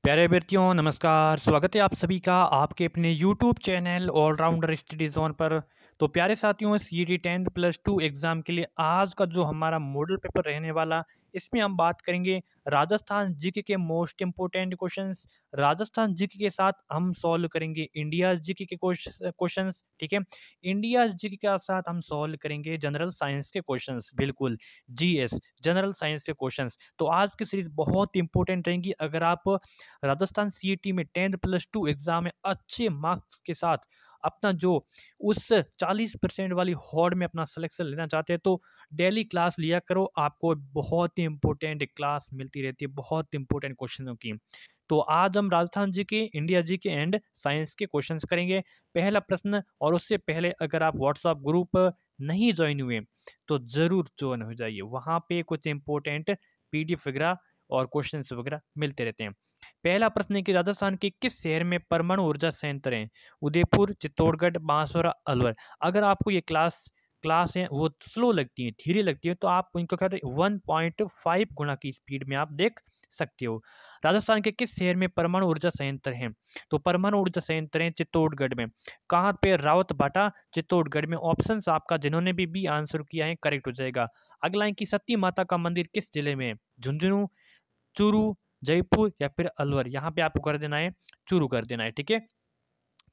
प्यारे अभ्यर्थियों नमस्कार। स्वागत है आप सभी का आपके अपने YouTube channel allrounder study zone पर। तो प्यारे साथियों, सीईटी 10+2 एग्ज़ाम के लिए आज का जो हमारा मॉडल पेपर रहने वाला, इसमें हम बात करेंगे राजस्थान जीके के most important questions. Rajasthan GK के साथ हम सॉल्व करेंगे इंडिया जीके के क्वेश्चंस। ठीक है, इंडिया जीके के साथ हम सॉल्व करेंगे जनरल साइंस के क्वेश्चंस, बिल्कुल जीएस जनरल साइंस के क्वेश्चंस। तो आज की सीरीज बहुत इंपॉर्टेंट रहेंगी। अगर आप राजस्थान सीईटी में 10+2 एग्जाम में अच्छे मार्क्स के साथ अपना जो उस 40% वाली हॉड में अपना सिलेक्शन लेना चाहते हैं तो डेली क्लास लिया करो। आपको बहुत ही इंपॉर्टेंट क्लास मिलती रहती है, बहुत इंपॉर्टेंट क्वेश्चनों की। तो आज हम राजस्थान जी के, इंडिया जी के एंड साइंस के क्वेश्चंस करेंगे। पहला प्रश्न, और उससे पहले अगर आप व्हाट्सएप ग्रुप नहीं ज्वाइन हुए तो ज़रूर ज्वाइन हो जाइए। वहाँ पे कुछ इंपॉर्टेंट पीडीएफ वगैरह और क्वेश्चंस वगैरह मिलते रहते हैं। पहला प्रश्न है कि राजस्थान के किस शहर में परमाणु ऊर्जा संयंत्र हैं? उदयपुर, चित्तौड़गढ़, बांसवाड़ा, अलवर। अगर आपको ये क्लास है वो स्लो लगती है, धीरे लगती है, तो आप इनको कर 1.5 गुना की स्पीड में आप देख सकते हो। राजस्थान के किस शहर में परमाणु ऊर्जा संयंत्र हैं? तो परमाणु ऊर्जा संयंत्र हैं चित्तौड़गढ़ में। कहाँ पे? रावत भाटा, चित्तौड़गढ़ में। ऑप्शन आपका जिन्होंने भी आंसर किया है करेक्ट हो जाएगा। अगला है कि सती माता का मंदिर किस जिले में है? झुंझुनू, चूरू, जयपुर या फिर अलवर। यहाँ पे आपको कर देना है चूरू कर देना है। ठीक है,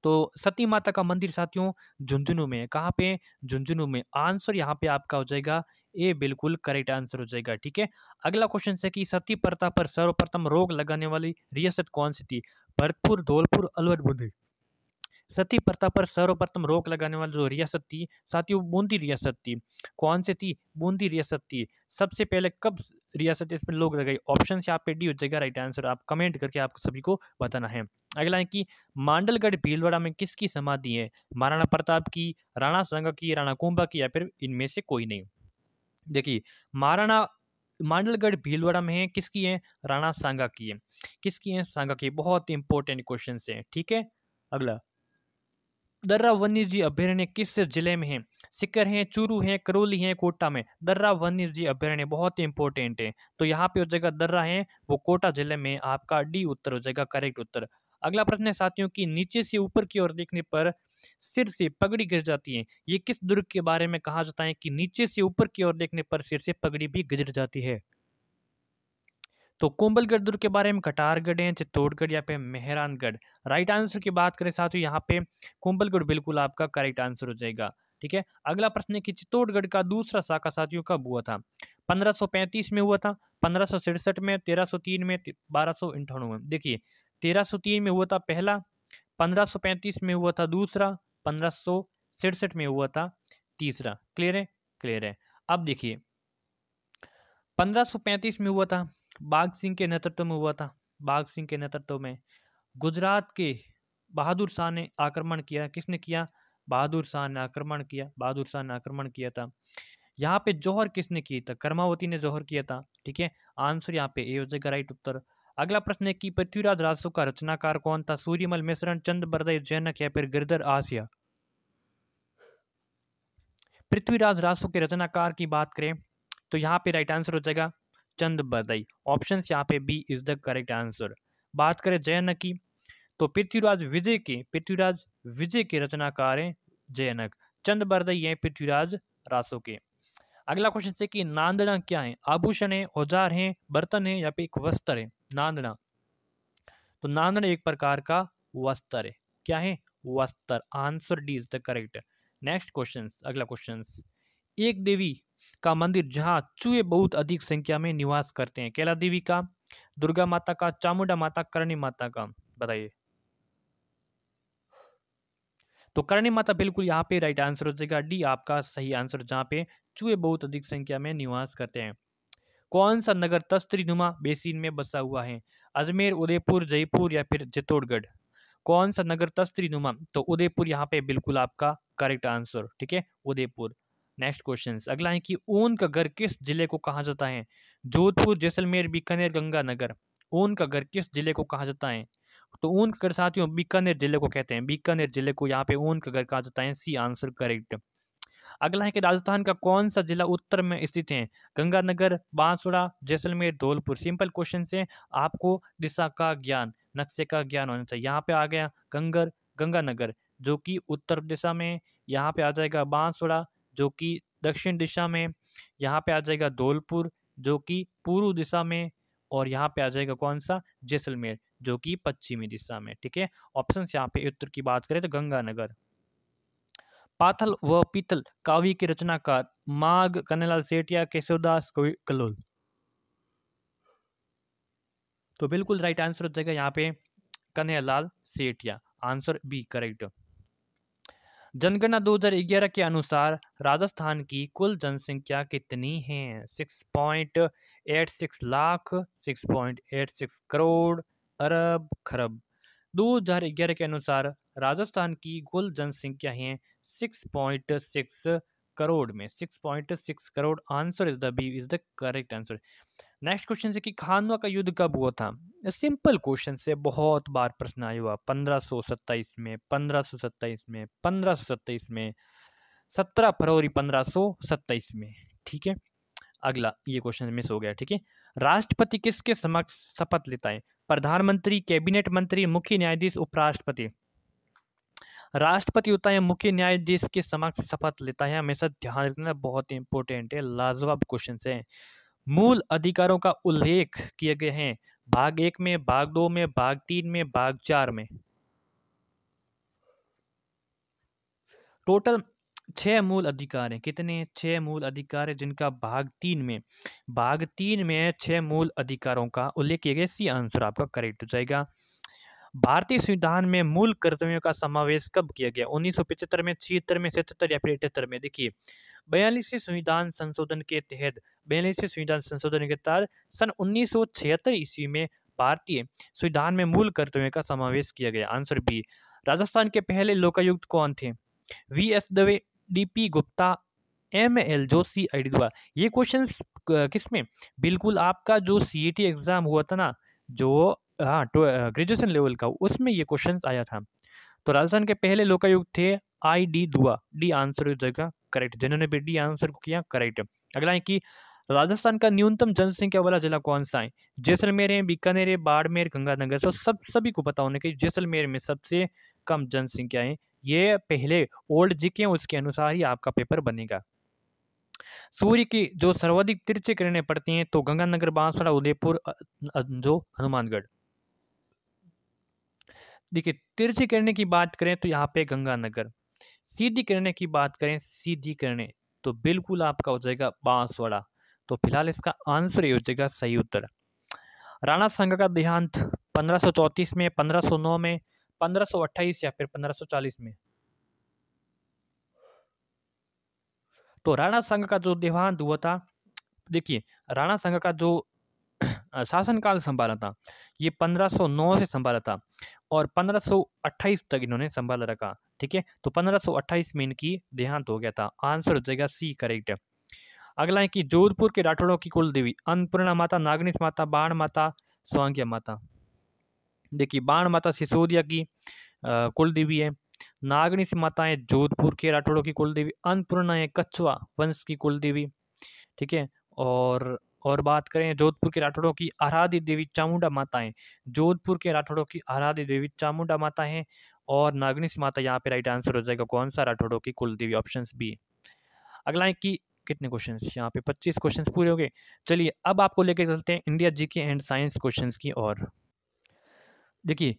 तो सती माता का मंदिर साथियों झुंझुनू में है। कहाँ पे? झुंझुनू में। आंसर यहाँ पे आपका हो जाएगा ए, बिल्कुल करेक्ट आंसर हो जाएगा। ठीक है, अगला क्वेश्चन है कि सती प्रथा पर सर्वप्रथम रोक लगाने वाली रियासत कौन सी थी? भरतपुर, धौलपुर, अलवर, बूंदी। सती प्रथा पर सर्वप्रथम रोक लगाने वाली जो रियासत थी साथियों, बूंदी रियासत थी। कौन सी थी? बूंदी रियासत थी। सबसे पहले कब रियासत इस पर लोग लगाई? ऑप्शन यहाँ पे डी हो जाएगा राइट आंसर। आप कमेंट करके आपको सभी को बताना है। अगला है कि मांडलगढ़ भीलवाड़ा में किसकी समाधि है? महाराणा प्रताप की, राणा सांगा की, राणा कुंभा की, या फिर इनमें से कोई नहीं। देखिए, महाराणा मांडलगढ़ भीलवाड़ा में है, किसकी है? राणा सांगा की है। किसकी है? सांगा की। बहुत इंपॉर्टेंट क्वेश्चन है। ठीक है, अगला, दर्रा वन्यजीव अभयारण्य किस जिले में है? सीकर है, चूरू है, करौली है, कोटा में। दर्रा वन्यजीव अभयारण्य बहुत इंपॉर्टेंट है, तो यहाँ पे हो जाएगा दर्रा है वो कोटा जिले में। आपका डी उत्तर हो जाएगा करेक्ट उत्तर। अगला प्रश्न है साथियों कि नीचे से ऊपर की ओर देखने पर सिर से पगड़ी गिर जाती है। ये किस दुर्ग के बारे में कहा जाता है कि नीचे से ऊपर की ओर देखने पर सिर से पगड़ी भी गिर जाती है? तो कुंभलगढ़ दुर्ग के बारे में कटारगढ़ है, चित्तौड़गढ़ या फिर मेहरानगढ़। राइट आंसर की बात करें साथियों, यहाँ पे कुंभलगढ़ बिल्कुल आपका करेक्ट आंसर हो जाएगा। ठीक है, अगला प्रश्न है कि चित्तौड़गढ़ का दूसरा शाखा साथियों कब हुआ था? 1535 में हुआ था, 1567 में, 1303 में, 1298 में। देखिए, 1303 में हुआ था पहला, 1535 में हुआ था दूसरा, 1567 में हुआ था तीसरा। क्लियर है? क्लियर है। अब देखिए, 1535 में हुआ था, बाघ सिंह के नेतृत्व में हुआ था। बाघ सिंह के नेतृत्व में गुजरात के बहादुर शाह ने आक्रमण किया। किसने किया? बहादुर शाह ने आक्रमण किया। बहादुर शाह ने आक्रमण किया था। यहाँ पे जौहर किसने किया था? कर्मावती ने जौहर किया था। ठीक है, आंसर यहाँ पे ए हो जाएगा राइट उत्तर। अगला प्रश्न है कि पृथ्वीराज रासो का रचनाकार कौन था? सूर्यमल मिश्रण, चंद बरदई, जैनक या फिर गिरधर आसिया। पृथ्वीराज रासो के रचनाकार की बात करें तो यहाँ पे राइट आंसर हो जाएगा चंद बरदई। ऑप्शन यहाँ पे B is the correct answer. बात करें जयनक की तो पृथ्वीराज विजय के रचनाकार हैं जयनक। चंद बरदई हैं पृथ्वीराज रासो के। अगला क्वेश्चन है कि नांदना क्या है? आभूषण है, औजार है, बर्तन है या फिर एक वस्त्र है? नांदना, तो नांदना एक प्रकार का वस्त्र है। क्या है? वस्त्र। Answer D is the correct. Next question, अगला क्वेश्चन, एक देवी का मंदिर जहां चूहे बहुत अधिक संख्या में निवास करते हैं, कैला देवी का, दुर्गा माता का, चामुंडा माता, करणी माता का? बताइए। तो करणी माता बिल्कुल यहाँ पे राइट आंसर हो जाएगा डी आपका सही आंसर, जहाँ पे चूहे बहुत अधिक संख्या में निवास करते हैं। कौन सा नगर तस्त्री नुमा बेसिन में बसा हुआ है? अजमेर, उदयपुर, जयपुर या फिर चित्तौड़गढ़। कौन सा नगर तस्त्री नुमा? तो उदयपुर यहाँ पे बिल्कुल आपका करेक्ट आंसर। ठीक है, उदयपुर। नेक्स्ट क्वेश्चन, अगला है कि ऊन का घर किस जिले को कहा जाता है? जोधपुर, जैसलमेर, बीकानेर, गंगानगर। ऊन का घर किस जिले को कहा जाता है? तो ऊन का घर साथियों बीकानेर जिले को कहते हैं। बीकानेर जिले को यहाँ पे ऊन का घर कहा जाता है। C answer correct. अगला है कि राजस्थान का कौन सा जिला उत्तर में स्थित है? गंगानगर, बांसवाड़ा, जैसलमेर, धौलपुर। सिंपल क्वेश्चन से आपको दिशा का ज्ञान, नक्शे का ज्ञान होना चाहिए। यहाँ पे आ गया गंगानगर जो कि उत्तर दिशा में, यहाँ पे आ जाएगा बांसवाड़ा जो कि दक्षिण दिशा में, यहाँ पे आ जाएगा धौलपुर जो कि पूर्व दिशा में, और यहाँ पे आ जाएगा कौन सा, जैसलमेर जो कि पश्चिमी दिशा में। ठीक है, ऑप्शन यहाँ पे उत्तर की बात करें तो गंगानगर। पाथल व पीतल काव्य के रचनाकार माघ कन्हैयालाल सेठिया, केशवदास कलोल। तो बिल्कुल राइट आंसर हो जाएगा यहाँ पे Kanhaiyalal Sethia, answer B correct. जनगणना 2011 के अनुसार राजस्थान की कुल जनसंख्या कितनी है? 6.86 लाख, 6.86 करोड़, अरब, खरब। 2011 के अनुसार राजस्थान की कुल जनसंख्या है 6.6 करोड़ में, 6.6 crore. Answer is the B is the correct answer. Next question है कि खानवा का युद्ध कब हुआ था? सिंपल क्वेश्चन से बहुत बार प्रश्न आया हुआ, 1527 में, 1527 में, 1527 में, 17 फरवरी 1527 में। ठीक है, अगला ये क्वेश्चन मिस हो गया। ठीक है, राष्ट्रपति किसके समक्ष शपथ लेता है? प्रधानमंत्री, कैबिनेट मंत्री, मुख्य न्यायाधीश, उपराष्ट्रपति। राष्ट्रपति होता है मुख्य न्यायाधीश के समक्ष शपथ लेता है, हमेशा ध्यान रखना, बहुत इंपॉर्टेंट है, लाजवाब क्वेश्चन है। मूल अधिकारों का उल्लेख किए गए हैं भाग 1 में, भाग 2 में, भाग 3 में, भाग 4 में। टोटल 6 मूल अधिकार हैं। कितने? 6 मूल अधिकार है जिनका भाग 3 में, भाग 3 में 6 मूल अधिकारों का उल्लेख किया गया। सी आंसर आपका करेक्ट हो जाएगा। भारतीय संविधान में मूल कर्तव्यों का समावेश कब किया गया? 1975 में, 76 में, 77 या फिर 78 में। देखिए 42वें संविधान संशोधन के तहत, 42वें संविधान संशोधन के तहत सन 1976 ईस्वी में भारतीय संविधान में मूल कर्तव्यों का समावेश किया गया। Answer B. राजस्थान के पहले लोकायुक्त कौन थे? V S. Dave, D P. Gupta, M L. Joshi, द्वारा। ये क्वेश्चंस किसमें? बिल्कुल आपका जो सीईटी एग्जाम हुआ था ना, जो ग्रेजुएशन लेवल का, उसमें ये क्वेश्चन आया था। तो राजस्थान के पहले लोकायुक्त थे आई.डी. दुआ। डी आंसर हो जाएगा करेक्ट, जिन्होंने भी डी आंसर को किया करेक्ट। अगला है कि राजस्थान का न्यूनतम जनसंख्या वाला जिला कौन सा है? जैसलमेर है, बीकानेर है, बाड़मेर, गंगानगर। तो सभी को पता होने कि जैसलमेर में सबसे कम जनसंख्या है। ये पहले ओल्ड जीके उसके अनुसार ही आपका पेपर बनेगा। सूर्य की जो सर्वाधिक तिरछी किरणें पड़ती हैं तो गंगानगर, बांसवाड़ा, उदयपुर, जो हनुमानगढ़। देखिए तिरछी किरणें की बात करें तो यहाँ पे गंगानगर, सीधी किरणें की बात करें, सीधी किरणें, तो बिल्कुल आपका हो जाएगा बांसवाड़ा। तो फिलहाल इसका आंसर ये हो जाएगा सही उत्तर। राणा संघ का देहांत 1534 में, 1509 में, 1528 या फिर 1540 में। तो राणा संघ का जो देहांत हुआ था, देखिए राणा संघ का जो शासनकाल संभाला था ये 1509 से संभाला था और 1528 तक इन्होंने संभाला रखा। ठीक है, तो 1528 में इनकी देहांत हो गया था। आंसर हो जाएगा सी करेक्ट। अगला है कि जोधपुर के राठौड़ों की कुल देवी अन्नपूर्णा माता, नागनीस माता, बाण माता, स्वांग्या माता। देखिए बाण माता सिसोदिया की कुल देवी है, नागनीस माता है जोधपुर के राठौड़ों की कुल देवी, अन्नपूर्णा है कछुआ वंश की कुल देवी। ठीक है, और बात करें जोधपुर के राठौड़ों की आराध्य देवी चामुंडा माता है, जोधपुर के राठौड़ों की आराध्य देवी चामुंडा माता है, और नागनीस माता यहाँ पे राइट आंसर हो जाएगा कौन सा? राठौड़ों की कुल देवी, ऑप्शन बी। अगला है कि कितने क्वेश्चंस यहाँ पे 25 क्वेश्चंस पूरे हो गए। चलिए अब आपको लेके चलते हैं India GK and science questions की ओर। देखिए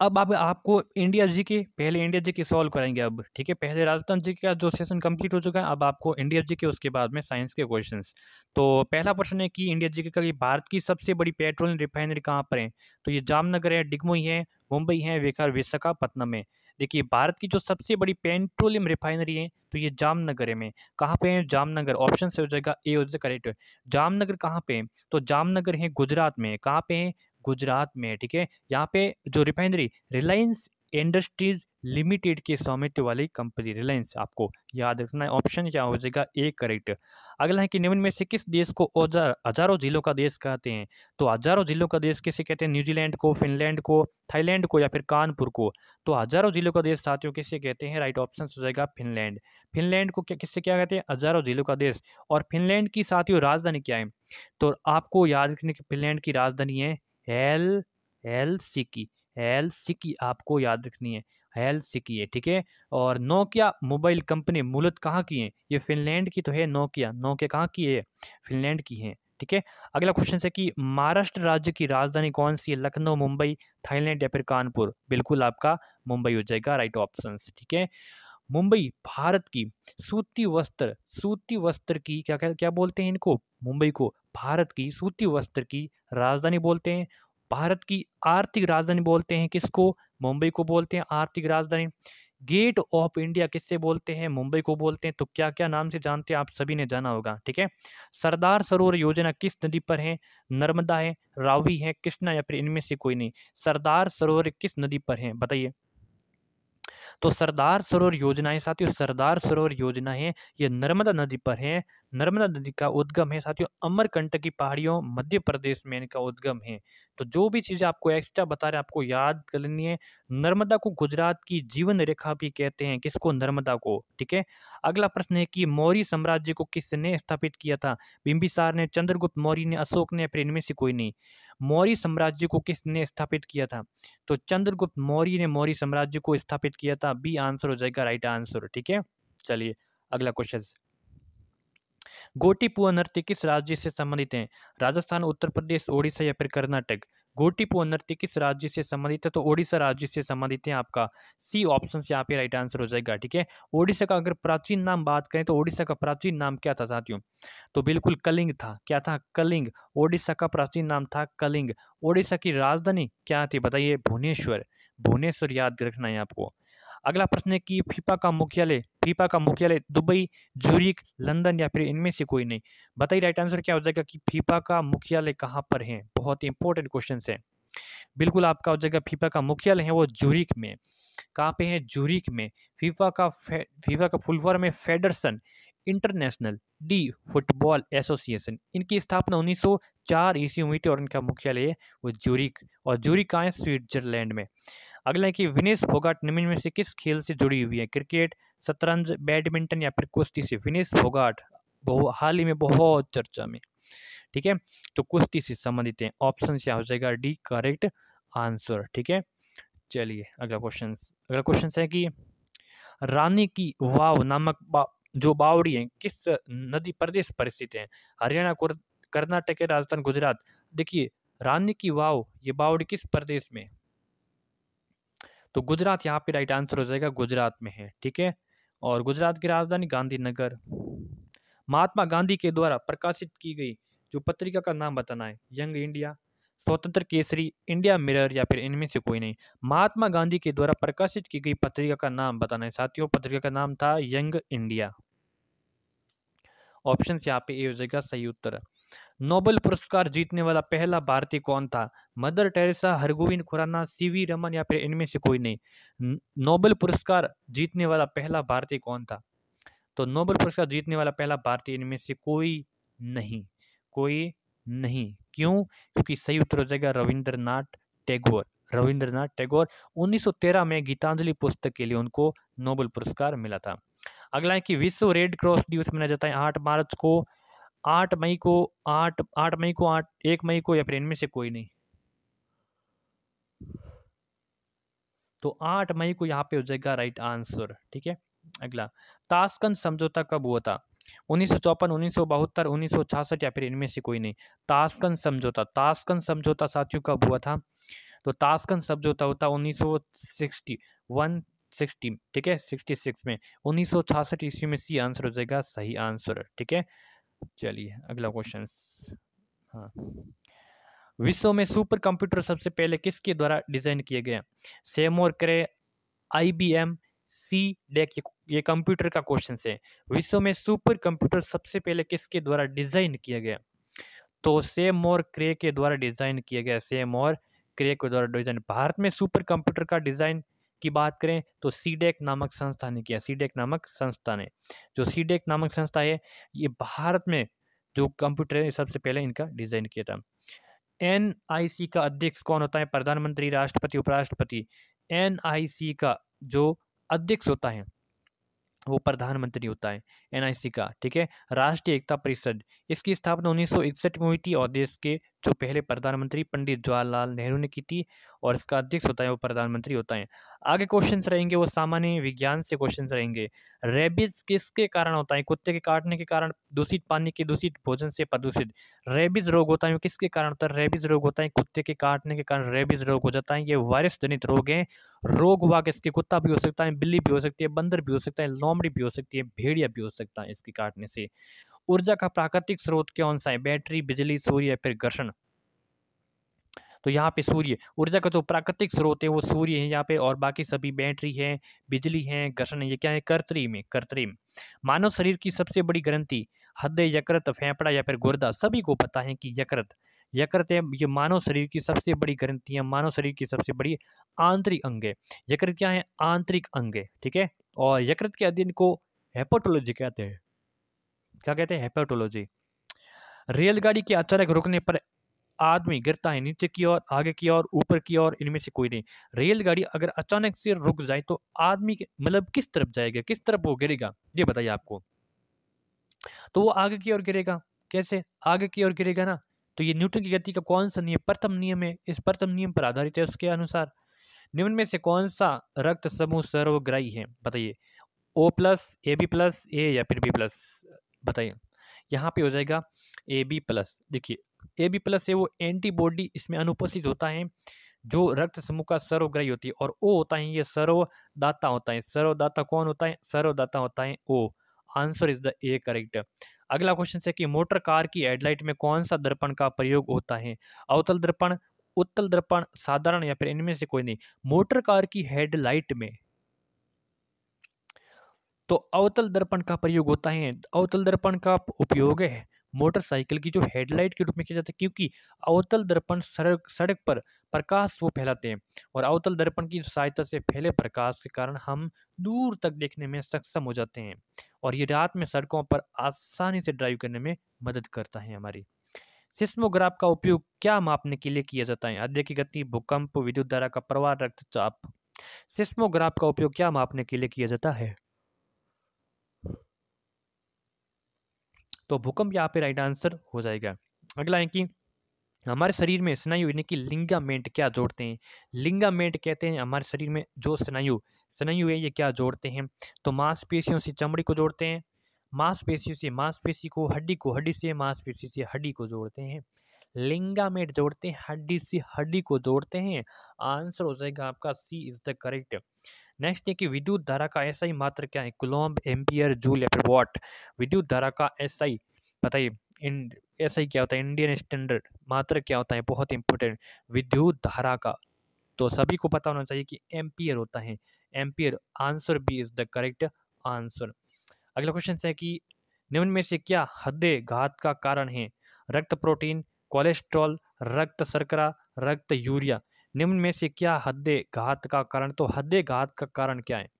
अब आपको इंडिया जीके, पहले इंडिया जीके सॉल्व कराएंगे अब। ठीक है, पहले राजस्थान जीके का जो सेशन कंप्लीट हो चुका है, अब आपको इंडिया जीके, उसके बाद में साइंस के क्वेश्चंस। तो पहला प्रश्न है कि इंडिया जीके का कि भारत की सबसे बड़ी पेट्रोलियम रिफाइनरी कहाँ पर है? तो ये जामनगर है, डिगमोई है, मुंबई है, विशाखापत्तनम है। देखिए भारत की जो सबसे बड़ी पेट्रोलियम रिफाइनरी है तो ये जामनगर में। कहाँ पे है? जामनगर। ऑप्शन से हो जाएगा ए हो जाएगा करेक्ट। जामनगर कहाँ पे है? तो जामनगर है गुजरात में। कहाँ पे है? गुजरात में। ठीक है, यहाँ पे जो रिफाइनरी रिलायंस इंडस्ट्रीज लिमिटेड के स्वामित्व वाली कंपनी रिलायंस, आपको याद रखना है। ऑप्शन क्या हो जाएगा ए करेक्ट। अगला है कि निम्न में से किस देश को हजारों जिलों का देश कहते हैं? तो हजारों जिलों का देश किसे कहते हैं? न्यूजीलैंड को, फिनलैंड को, थाईलैंड को या फिर कानपुर को? तो हजारों जिलों का देश साथियों किसे कहते हैं? राइट ऑप्शन हो जाएगा फिनलैंड। फिनलैंड को किससे क्या कहते हैं? हजारों जिलों का देश। और फिनलैंड की साथियों राजधानी क्या है? तो आपको याद रखने की फिनलैंड की राजधानी है हेलसिंकी, हेलसिंकी आपको याद रखनी है, हेलसिंकी है, ठीक है। और नोकिया मोबाइल कंपनी मूलत कहाँ की है? ये फिनलैंड की तो है नोकिया, नोकिया कहाँ की है? फिनलैंड की है, ठीक है। अगला क्वेश्चन है कि महाराष्ट्र राज्य की राजधानी कौन सी है? लखनऊ, मुंबई, थाईलैंड या फिर कानपुर? बिल्कुल आपका मुंबई हो जाएगा राइट ऑप्शन, ठीक है। मुंबई भारत की सूती वस्त्र की क्या क्या क्या बोलते हैं इनको? मुंबई को भारत की सूती वस्त्र की राजधानी बोलते हैं। भारत की आर्थिक राजधानी बोलते हैं किसको? मुंबई को बोलते हैं आर्थिक राजधानी। गेट ऑफ इंडिया किससे बोलते हैं? मुंबई को बोलते हैं। तो क्या क्या नाम से जानते हैं आप सभी ने जाना होगा, ठीक है। सरदार सरोवर योजना किस नदी पर है? नर्मदा है, रावी है, कृष्णा या फिर इनमें से कोई नहीं। सरदार सरोवर किस नदी पर है बताइए? तो सरदार सरोवर योजना है साथियों, सरदार सरोवर योजना है ये नर्मदा नदी पर है। नर्मदा नदी का उद्गम है साथियों अमरकंटक की पहाड़ियों मध्य प्रदेश में इनका उद्गम है। तो जो भी चीजें आपको एक्स्ट्रा बता रहे हैं आपको याद कर लेनी है। नर्मदा को गुजरात की जीवन रेखा भी कहते हैं, किसको? नर्मदा को, ठीक है। अगला प्रश्न है कि मौर्य साम्राज्य को किसने स्थापित किया था? बिंबिसार ने, चंद्रगुप्त मौर्य ने, अशोक ने, फिर इनमें से कोई नहीं। मौर्य साम्राज्य को किसने स्थापित किया था? तो चंद्रगुप्त मौर्य ने मौर्य साम्राज्य को स्थापित किया था। बी आंसर हो जाएगा राइट आंसर, ठीक है। चलिए अगला क्वेश्चन, गोटीपुआ नृत्य किस राज्य से संबंधित है? राजस्थान, उत्तर प्रदेश, ओडिशा या फिर कर्नाटक? गोटीपुआ नृत्य किस राज्य से संबंधित है? तो ओडिशा राज्य से संबंधित है। आपका सी ऑप्शन यहाँ पे राइट आंसर हो जाएगा, ठीक है। ओडिशा का अगर प्राचीन नाम बात करें तो ओडिशा का प्राचीन नाम क्या था साथियों? तो बिल्कुल कलिंग था। क्या था? कलिंग। ओडिशा का प्राचीन नाम था कलिंग। ओडिशा की राजधानी क्या थी बताइए? भुवनेश्वर। भुवनेश्वर याद रखना है आपको। अगला प्रश्न है कि फीफा का मुख्यालय दुबई, ज्यूरिख, लंदन या फिर इनमें से कोई नहीं। बताइए राइट आंसर क्या हो जाएगा कि फीफा का मुख्यालय कहाँ पर है? बहुत इंपॉर्टेंट क्वेश्चन है। बिल्कुल आपका हो जाएगा फीफा का मुख्यालय है वो ज्यूरिख में। कहाँ पे है? ज्यूरिख में। फीफा का फुल फॉर्म है federation international D football association. इनकी स्थापना 1904 ईस्वी में हुई थी और इनका मुख्यालय है वो ज्यूरिख। और ज्यूरिख कहाँ है? स्विट्जरलैंड में। अगला है कि विनेश फोगाट निम्न में से किस खेल से जुड़ी हुई है? क्रिकेट, शतरंज, बैडमिंटन या फिर कुश्ती से? विनेश फोगाट हाल ही में बहुत चर्चा में, ठीक है। तो कुश्ती से संबंधित है। ऑप्शन क्या हो जाएगा? डी करेक्ट आंसर, ठीक है। चलिए अगला क्वेश्चन है कि रानी की वाव नामक जो बावड़ी है किस नदी प्रदेश पर स्थित है? हरियाणा, कर्नाटक, राजस्थान, गुजरात? देखिए रानी की वाव ये बावड़ी किस प्रदेश में? तो गुजरात यहाँ पे राइट आंसर हो जाएगा, गुजरात में है, ठीक है। और गुजरात की राजधानी गांधीनगर। महात्मा गांधी के द्वारा प्रकाशित की गई जो पत्रिका का नाम बताना है? यंग इंडिया, स्वतंत्र केसरी, इंडिया मिरर या फिर इनमें से कोई नहीं। महात्मा गांधी के द्वारा प्रकाशित की गई पत्रिका का नाम बताना है साथियों। पत्रिका का नाम था यंग इंडिया। ऑप्शन यहाँ पे ए हो जाएगा सही उत्तर। नोबेल पुरस्कार जीतने वाला पहला भारतीय कौन था? Mother Teresa, Hargobind Khurana, C V Raman या फिर इनमें से कोई नहीं। नोबेल पुरस्कार जीतने वाला पहला भारतीय कौन था? तो नोबेल पुरस्कार जीतने वाला पहला भारतीय इनमें से कोई नहीं, कोई नहीं। क्यों? क्योंकि सही उत्तर हो जाएगा रविंद्रनाथ टैगोर। रविंद्रनाथ टैगोर 1913 में गीतांजलि पुस्तक के लिए उनको नोबेल पुरस्कार मिला था। अगला है कि विश्व रेड क्रॉस दिवस मनाया जाता है 8 मार्च को, 8 मई को, 8 मई को, 1 मई को या फिर इनमें से कोई नहीं। तो 8 मई को यहाँ पे हो जाएगा राइट आंसर, ठीक है। अगला, ताशकंद समझौता कब हुआ था? 1954, 1972, 1966 या फिर इनमें से कोई नहीं। ताशकंद समझौता साथियों कब हुआ था? तो ताशकंद समझौता होता 1961 ठीक है 66 में। 1966 ईस्वी में सी आंसर हो जाएगा सही आंसर, ठीक है। चलिए अगला क्वेश्चन। हाँ, विश्व में सुपर कंप्यूटर सबसे पहले किसके द्वारा डिजाइन किए गए? सेमोर क्रे, IBM, सी डेक? ये कंप्यूटर का क्वेश्चन है। विश्व में सुपर कंप्यूटर सबसे पहले किसके द्वारा डिजाइन किया गया? तो सेमोर क्रे के द्वारा डिजाइन किया गया। सेमोर क्रे के द्वारा डिजाइन। भारत में सुपर कंप्यूटर का डिजाइन की बात करें तो सीडेक नामक संस्था ने किया। सीडेक नामक संस्था ने, जो सीडेक नामक संस्था है ये भारत में जो कंप्यूटर है सबसे पहले इनका डिजाइन किया था। NIC का अध्यक्ष कौन होता है? प्रधानमंत्री, राष्ट्रपति, उपराष्ट्रपति? NIC का जो अध्यक्ष होता है वो प्रधानमंत्री होता है। NIC का, ठीक है। राष्ट्रीय एकता परिषद, इसकी स्थापना 1961 में हुई थी और देश के जो पहले प्रधानमंत्री पंडित जवाहरलाल नेहरू ने की थी और इसका अध्यक्ष होता है वो प्रधानमंत्री होता है। आगे क्वेश्चंस रहेंगे वो सामान्य विज्ञान से क्वेश्चंस रहेंगे। रेबीज किसके कारण होता है? कुत्ते के काटने के कारण, दूषित पानी के, दूषित भोजन से प्रदूषित। रेबीज रोग होता है वो किसके कारण होता है? रेबीज रोग होता है कुत्ते के काटने के कारण रेबीज रोग हो जाता है। ये वायरस जनित रोग है। रोग हुआ किसके? कुत्ता भी हो सकता है, बिल्ली भी हो सकती है, बंदर भी हो सकता है, लोमड़ी भी हो सकती है, भेड़िया भी हो सकता है इसके काटने से। ऊर्जा का प्राकृतिक स्रोत कौन सा है? बैटरी, बिजली, सूर्य या फिर घर्षण? तो यहाँ पे सूर्य, ऊर्जा का जो प्राकृतिक स्रोत है वो सूर्य है यहाँ पे, और बाकी सभी बैटरी है, बिजली है, घर्षण है, ये क्या है? कृत्रिम है, कृत्रिम। मानव शरीर की सबसे बड़ी ग्रंथि, हृदय, यकृत, फेफड़ा या फिर गुर्दा? सभी को पता है कि यकृत, यकृत है, ये मानव शरीर की सबसे बड़ी ग्रंथि है, मानव शरीर की सबसे बड़ी आंतरिक अंग है। यकृत क्या है? आंतरिक अंग है, ठीक है। और यकृत के अध्ययन को हेपेटोलॉजी कहते हैं। क्या कहते हैं? हेपेटोलॉजी। रेलगाड़ी के अचानक रुकने पर आदमी गिरता है नीचे की ओर, आगे की ओर, ऊपर की ओर, इनमें से कोई नहीं। रेलगाड़ी अगर अचानक से रुक जाए तो आदमी मतलब किस तरफ जाएगा, किस तरफ वो गिरेगा, ये बताइए आपको। तो वो आगे की ओर गिरेगा। कैसे आगे की ओर गिरेगा ना? तो ये न्यूटन की गति का कौन सा नियम? प्रथम नियम है, इस प्रथम नियम पर आधारित है। उसके अनुसार निम्न में से कौन सा रक्त समूह सर्वग्राही है? बताइए। O प्लस, AB प्लस, ए या फिर B प्लस? बताइए। यहाँ पे हो जाएगा AB प्लस। देखिए AB प्लस है वो एंटीबॉडी इसमें अनुपस्थित होता है जो रक्त समूह का सर्वग्राही होती है, और O होता है ये सर्वदाता होता है। सर्वदाता कौन होता है? सर्वदाता होता है O। Answer is the A correct. अगला क्वेश्चन है कि मोटर कार की हेडलाइट में कौन सा दर्पण का प्रयोग होता है? अवतल दर्पण, उत्तल दर्पण, साधारण या फिर इनमें से कोई नहीं? मोटर कार की हेडलाइट में तो अवतल दर्पण का प्रयोग होता है। अवतल दर्पण का उपयोग है मोटरसाइकिल की जो हेडलाइट के रूप में किया जाता है, क्योंकि अवतल दर्पण सड़क सड़क पर प्रकाश वो फैलाते हैं, और अवतल दर्पण की सहायता से फैले प्रकाश के कारण हम दूर तक देखने में सक्षम हो जाते हैं, और ये रात में सड़कों पर आसानी से ड्राइव करने में मदद करता है हमारी। सिस्मोग्राफ का उपयोग क्या मापने के लिए किया जाता है? हृदय की गति, भूकंप, विद्युत धारा का प्रवाह, रक्तचाप? सिस्मोग्राफ का उपयोग क्या मापने के लिए किया जाता है? तो भूकंप यहाँ पे राइट आंसर हो जाएगा। अगला है कि हमारे शरीर में स्नायु यानी कि लिंगामेंट क्या जोड़ते हैं? लिंगामेंट कहते हैं हमारे शरीर में जो स्नायु स्नायु है ये क्या जोड़ते हैं? तो मांसपेशियों से चमड़ी को जोड़ते हैं, मांसपेशियों से मांसपेशी को, हड्डी से मांसपेशी से हड्डी को जोड़ते हैं। लिंगामेंट जोड़ते हैं, हड्डी से हड्डी को जोड़ते हैं। आंसर हो जाएगा आपका सी इज द करेक्ट। नेक्स्ट है कि विद्युत धारा का एसआई मात्रा क्या है? कूलम्ब, एम्पियर, जूल या फिर वॉट? विद्युत धारा का एसआई बताइए। इन एसआई क्या होता है? इंडियन स्टैंडर्ड मात्रा क्या होता है? बहुत इंपॉर्टेंट। विद्युत धारा का तो सभी को पता होना चाहिए कि एम्पियर होता है, ampere. Answer B is the correct answer. अगला क्वेश्चन है कि निम्न में से क्या हृदय घात का कारण है? रक्त प्रोटीन, कोलेस्ट्रॉल, रक्त शर्करा, रक्त यूरिया? निम्न में से क्या हृदय घात का कारण? तो हृदय घात का कारण क्या है?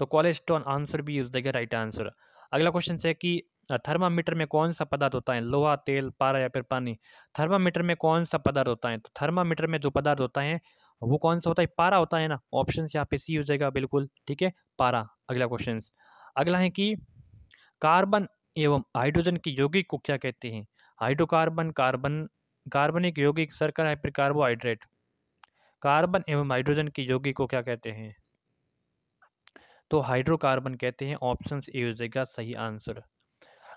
तो cholesterol. Answer B is the right answer. अगला क्वेश्चन है कि थर्मामीटर में कौन सा पदार्थ होता है? लोहा, तेल, पारा या फिर पानी? थर्मामीटर में कौन सा पदार्थ होता है? तो थर्मामीटर में जो पदार्थ होता है वो कौन सा होता है? पारा होता है ना। ऑप्शन यहाँ पे सी हो जाएगा बिल्कुल, ठीक है, पारा। अगला क्वेश्चन अगला है कि कार्बन एवं हाइड्रोजन की यौगिक को क्या कहते हैं? हाइड्रोकार्बन, कार्बन, कार्बनिक यौगिक, शर्करा या फिर कार्बोहाइड्रेट? कार्बन एवं हाइड्रोजन की यौगिक को क्या कहते हैं? तो हाइड्रोकार्बन कहते हैं। ऑप्शन ए हो जाएगा सही आंसर।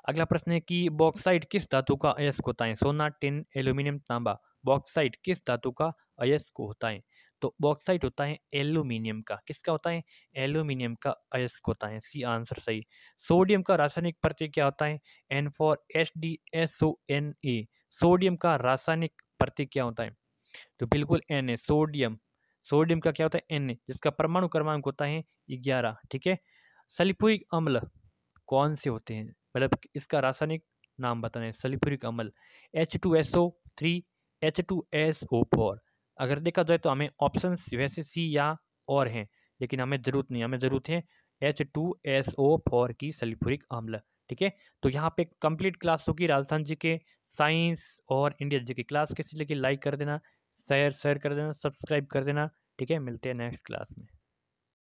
अगला प्रश्न है कि बॉक्साइट किस धातु का अयस्क होता है? सोना, टिन, एल्यूमिनियम, तांबा? बॉक्साइट किस धातु का अयस्क होता है? तो बॉक्साइट होता है एल्यूमिनियम का। किसका होता है? एल्यूमिनियम का अयस्क होता है। सी आंसर सही। सोडियम का रासायनिक प्रतीक क्या होता है? N4HDSONA। सोडियम का रासायनिक प्रतीक क्या होता है? तो बिल्कुल एन है, सोडियम। सोडियम का क्या होता है? एन, जिसका परमाणु क्रमांक होता है 11, ठीक है। सल्फ्यूरिक अम्ल कौन से होते हैं? मतलब इसका रासायनिक नाम बताना है। सल्फ्यूरिक अम्ल H2SO3, H2SO4। अगर देखा जाए तो हमें ऑप्शंस वैसे सी या और हैं, लेकिन हमें जरूरत नहीं, हमें जरूरत है H2SO4 की सल्फ्यूरिक अम्ल, ठीक है। तो यहाँ पे कंप्लीट क्लास होगी राजस्थान जी के, साइंस और इंडियन जी की क्लास। किसी लगी लाइक कर देना, शेयर कर देना, सब्सक्राइब कर देना, ठीक है। मिलते हैं नेक्स्ट क्लास में।